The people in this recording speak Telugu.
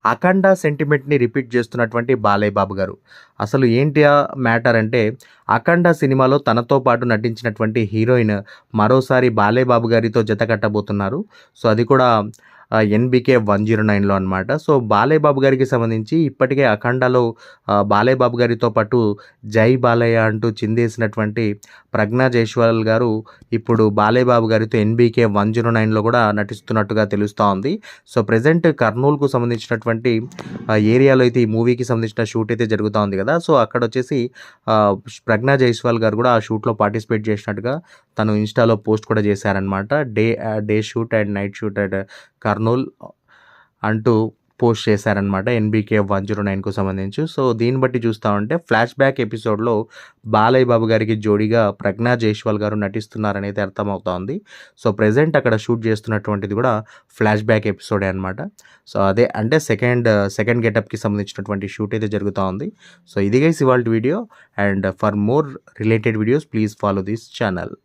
అఖండ సెంటిమెంట్‌ని రిపీట్ చేస్తున్నటువంటి బాలయ్య బాబు గారు. అసలు ఏంటి మ్యాటర్ అంటే, అఖండ సినిమాలో తనతో పాటు నటించినటువంటి హీరోయిన్ మరోసారి బాలయ్య బాబు గారితో జత కట్టబోతున్నారు. సో, అది కూడా ఎన్‌బీకే 109లో అనమాట. సో, బాలయ్య బాబు గారికి సంబంధించి ఇప్పటికే అఖండలో బాలయ్య బాబు గారితో పాటు జై బాలయ్య అంటూ చిందేసినటువంటి ప్రజ్ఞా జైస్వాల్ గారు ఇప్పుడు బాలయ్య బాబు గారితో ఎన్‌బీకే 109లో కూడా నటిస్తున్నట్టుగా తెలుస్తా ఉంది. సో, ప్రెజెంట్ కర్నూలుకు సంబంధించినటువంటి ఏరియాలో అయితే ఈ మూవీకి సంబంధించిన షూట్ అయితే జరుగుతా ఉంది కదా! సో, అక్కడొచ్చేసి ప్రజ్ఞా జైస్వాల్ గారు కూడా ఆ షూట్‌లో పార్టిసిపేట్ చేసినట్టుగా తను ఇన్‌స్టాలో పోస్ట్ కూడా చేశారనమాట. Day shoot and night shoot at Kurnool అంటూ పోస్ట్ చేశారనమాట. ఎన్‌బీకే 109కు సంబంధించి. సో, దీన్ని బట్టి చూస్తా ఉంటే ఫ్లాష్ బ్యాక్ ఎపిసోడ్‌లో బాలయ్య బాబు గారికి జోడీగా ప్రజ్ఞా జైస్వాల్ గారు నటిస్తున్నారనైతే అర్థమవుతా ఉంది. సో, ప్రెజెంట్ అక్కడ షూట్ చేస్తున్నటువంటిది కూడా ఫ్లాష్ బ్యాక్ ఎపిసోడే అనమాట. సో, అదే అంటే సెకండ్ గెటప్‌కి సంబంధించినటువంటి షూట్ అయితే జరుగుతా ఉంది. సో, ఇది గైస్ ఇవాల్టి video and for more related videos please follow this channel.